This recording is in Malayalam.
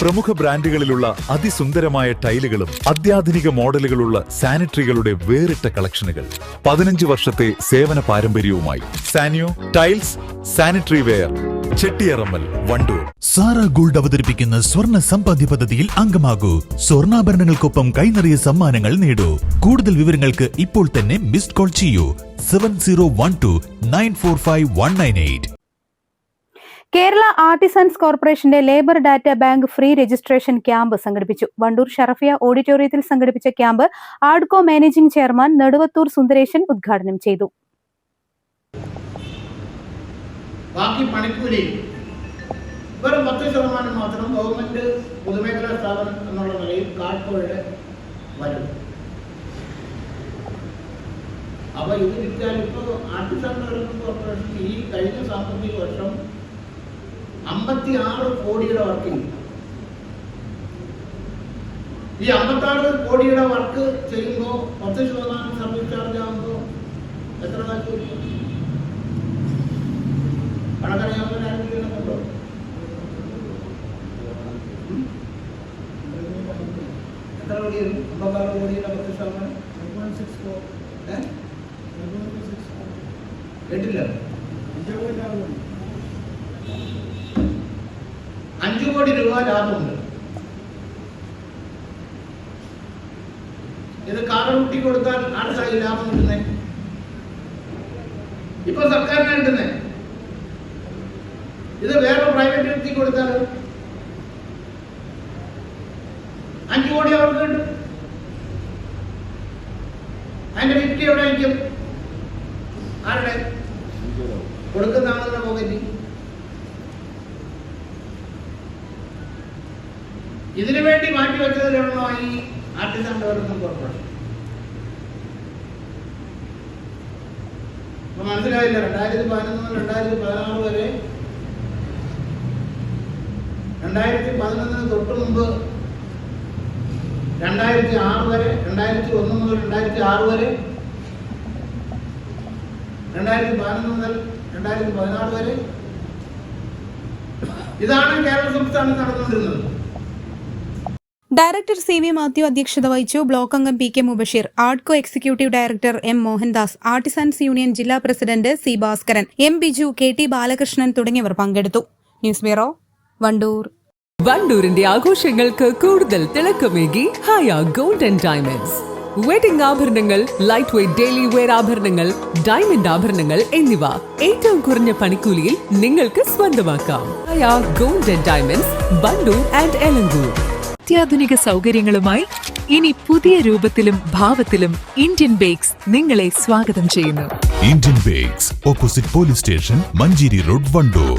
പ്രമുഖ ബ്രാൻഡുകളിലുള്ള അതിസുന്ദരമായ ടൈലുകളും അത്യാധുനിക മോഡലുകളുള്ള സാനിറ്ററികളുടെ വേറിട്ട കളക്ഷനുകൾ 15 വർഷത്തെ സേവന പാരമ്പര്യവുമായി Saniyo tiles sanitary ware Chettiyarammal Wandoor. Sara gold അവതരിപ്പിക്കുന്ന സ്വർണ്ണ സമ്പാദ്യ പദ്ധതിയിൽ അംഗമാകൂ. സ്വർണ്ണാഭരണങ്ങൾക്കൊപ്പം കൈനിറിയ സമ്മാനങ്ങൾ നേടൂ. കൂടുതൽ വിവരങ്ങൾക്ക് ഇപ്പോൾ തന്നെ മിസ്ഡ് കോൾ ചെയ്യൂ 7012945198. കേരള ആർട്ടിസൻസ് കോർപ്പറേഷന്റെ labour data bank free registration camp സംഘടിപ്പിച്ചു. വണ്ടൂർ ഷറഫിയ ഓഡിറ്റോറിയത്തിൽ സംഘടിപ്പിച്ച camp Adco managing chairman Neduvathoor Sundaresan ഉദ്ഘാടനം ചെയ്തു. ബാക്കി പണിക്കൂലി വെറും 10% മാത്രം ഗവൺമെന്റ് പൊതുമേഖലാ സ്ഥാപനം എന്നുള്ള നിലയിൽ കാർഡ്കോയുടെ വരും. അപ്പൊ ഇത് വിറ്റാൽ ഇപ്പോൾ ആർട്ടിസൻ ഡെവലപ്മെന്റ് കോർപ്പറേഷൻ ഈ കഴിഞ്ഞ സാമ്പത്തിക വർഷം 56 കോടിയുടെ വർക്കിംഗ്. ഈ 56 കോടിയുടെ വർക്ക് ചെയ്യുമ്പോൾ 10% സർവീസ് ചാർജ് ആകുമ്പോൾ എത്ര കാശ് വരും? കണക്കറിയാവുന്ന ആരെങ്കിലും ഉണ്ടോ? എത്ര കോടി വരും? 56 കോടിയുടെ 10%? കേട്ടില്ല. 5 കോടി രൂപ ലാഭമുണ്ട്. ഇത് കാറുകുട്ടി കൊടുത്താൽ ആർക്കായി ലാഭം കിട്ടുന്നത്? ഇപ്പൊ സർക്കാരിനാണ് കിട്ടുന്നത്. ഇത് വേറെ പ്രൈവറ്റ് വ്യക്തി കൊടുത്താൽ 5 കോടി അവർക്ക് കിട്ടും. അതിന്റെ 50 എവിടെ ആയിരിക്കും? ആരുടെ? കൊടുക്കുന്ന ആളുകളുടെ പോകറ്റി. ഇതിനു വേണ്ടി മാറ്റിവെച്ചതിലാണോ ഈ ആർട്ടിസൻ ഡെവലപ്മെന്റ് കോർപ്പറേഷൻ? അപ്പൊ മനസ്സിലായില്ല. 2011 മുതൽ 2016 വരെ, 2011 തൊട്ട് മുമ്പ് 2006 വരെ, 2001 മുതൽ 2006 വരെ, 2011 മുതൽ 2016 വരെ ഇതാണ് കേരള സംസ്ഥാനത്ത് നടന്നുകൊണ്ടിരുന്നത്. ഡയറക്ടർ സി വി മാത്യു അധ്യക്ഷത വഹിച്ചു. ബ്ലോക്ക് അംഗം P K Mubashir, Adco executive director M Mohandas, artisans union ജില്ലാ president C Bhaskaran, M Biju, K T Balakrishnan തുടങ്ങിയവർ പങ്കെടുത്തു. News bureau, Wandoor. വണ്ടൂരിന്റെ ആഘോഷങ്ങൾക്ക് കൂടുതൽ തിളക്കമേകി Haya gold and diamonds. Wedding ആഭരണങ്ങൾ, ലൈറ്റ് വെയ്റ്റ് ഡെയിലി വെയർ ആഭരണങ്ങൾ, ഡയമണ്ട് ആഭരണങ്ങൾ എന്നിവ ഏറ്റവും കുറഞ്ഞ പണിക്കൂലിയിൽ നിങ്ങൾക്ക് സ്വന്തമാക്കാം. Haya gold and diamonds, Wandoor and Elankur. അത്യാധുനിക സൗകര്യങ്ങളുമായി ഇനി പുതിയ രൂപത്തിലും ഭാവത്തിലും ഇന്ത്യൻ ബേക്സ് നിങ്ങളെ സ്വാഗതം ചെയ്യുന്നു. Indian bakes, opposite police station, Manjeri road, Wandoor.